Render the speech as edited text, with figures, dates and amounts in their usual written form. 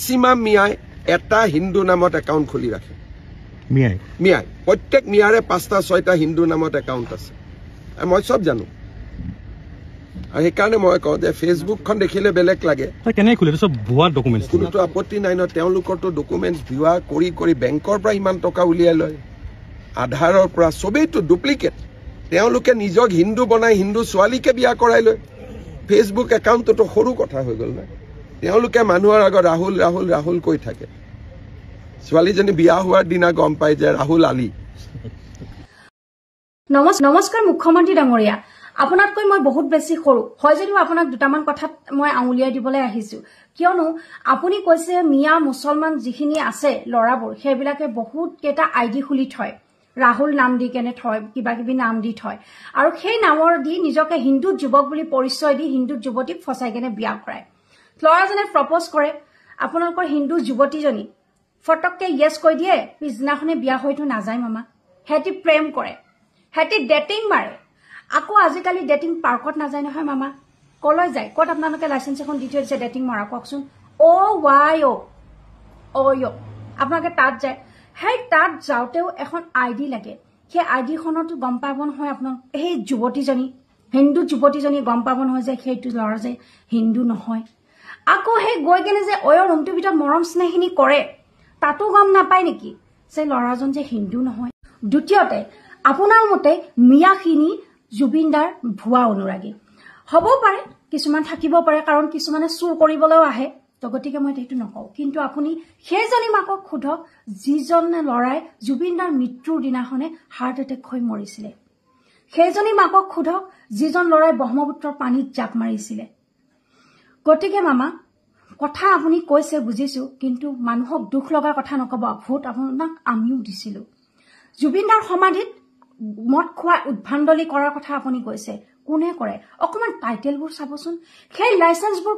maximum মিয়াই এটা হিন্দু নামত একাউণ্ট খুলি ৰাখে মিয়াই প্ৰত্যেক মিয়াৰে 5টা 6টা হিন্দু নামত একাউণ্ট আছে মই সব জানো আৰু সেইকাৰণে মই কওঁ যে ফেচবুকখন দেখিলে বেলেগ লাগে কেনে খুলে সব ভুৱা ডকুমেণ্টছ কোনোতো আপত্তি নাই ন তেওঁলোকৰতো ডকুমেণ্টছ ভুৱা কৰি বেংকৰ পৰা ইমান টকা উলিয়াই লয় আধাৰৰ পৰা সবেইতো ডুপ্লিকেট তেওঁলোকে নিজক হিন্দু বনাই হিন্দু ছোৱালীকে বিয়া কৰাই লয় ফেচবুক একাউণ্টটো সৰু কথা হৈ গ'ল না তেওঁলোকে মানুহৰ আগত ৰাহুল ৰাহুল ৰাহুল কৈ থাকে ছোৱালীজনী বিয়া হোৱাৰ দিনা গম পাই যে ৰাহুল আলী নমস্কাৰ মুখ্যমন্ত্ৰী ডাঙৰীয়া আপোনাতকৈ মই বহুত বেছি সৰু হয় যদিও আপোনাক দুটামান কথাত মই আঙুলিয়াই দিবলৈ আহিছো কিয়নো আপুনি কৈছে মিয়া মুছলমান যিখিনি আছে লৰাবোৰ সেইবিলাকে বহুত কেইটা আইডি খুলি থয় ৰাহুল নাম দি কেনে থয় কিবা কিবি নাম দি থয় আৰু সেই নামৰ দি নিজকে হিন্দু যুৱক বুলি পৰিচয় দি হিন্দু যুৱতীক ফসাই কেনে বিয়া কৰায় ল'ৰাজনে প্ৰপ'জ কৰে আপোনালোকৰ হিন্দু যুৱতীজনী ফটককে ইয়েছ কৈ দিয়ে পিছদিনাখনে বিয়া হয়তো নাযায় মামা হেতি প্ৰেম কৰে হেতি ডেটিং মাৰে আকৌ আজিকালি ডেটিং পাৰ্কত নাযায় নহয় মামা কলৈ যায় ক'ত আপোনালোকে লাইসেন্স এখন দি থৈ দিছে ডেটিং মাৰা কওকচোন আপোনালোকে তাত যায় সেই তাত যাওঁতেও এখন আইডি লাগে সেই আইডিখনতো গম পাব নহয় আপোনাক সেই যুৱতীজনী হিন্দু যুৱতীজনী গম পাব নহয় যে সেইটো ল'ৰা যে হিন্দু নহয় আকৌ সেই গৈ কেনে যে ৰুমটোৰ ভিতৰত মৰম স্নেহখিনি কৰে তাতো গম নাপায় নেকি যে ল'ৰাজন যে হিন্দু নহয় দ্বিতীয়তে আপোনাৰ মতে মিয়াখিনি জুবিনদাৰ ভুৱা অনুৰাগী হ'ব পাৰে কিছুমান থাকিব পাৰে কাৰণ কিছুমানে চুৰ কৰিবলৈও আহে তো গতিকে মই সেইটো নকওঁ কিন্তু আপুনি সেইজনী মাকক খুধক যিজনে লৰাই জুবিনদাৰ মৃত্যুৰ দিনাখনে হাৰ্ট এটেক হৈ মৰিছিলে সেইজনী মাকক খুধক যিজন লৰাই ব্ৰহ্মপুত্ৰৰ পানীত জাপ মাৰিছিলে গতিকে মামা কথা আপুনি কৈছে বুজিছো কিন্তু মানুহক দুখ লগা কথা নকব ভোট আপোনাক আমিও দিছিলো জুবিনদাৰ সমাধিত মদ খোৱা উদ্ভাণ্ডলি কৰাৰ কথা আপুনি কৈছে কোনে কৰে অকমান টাইটেলবোৰ চাবচোন সেই লাইসেন্সবোৰ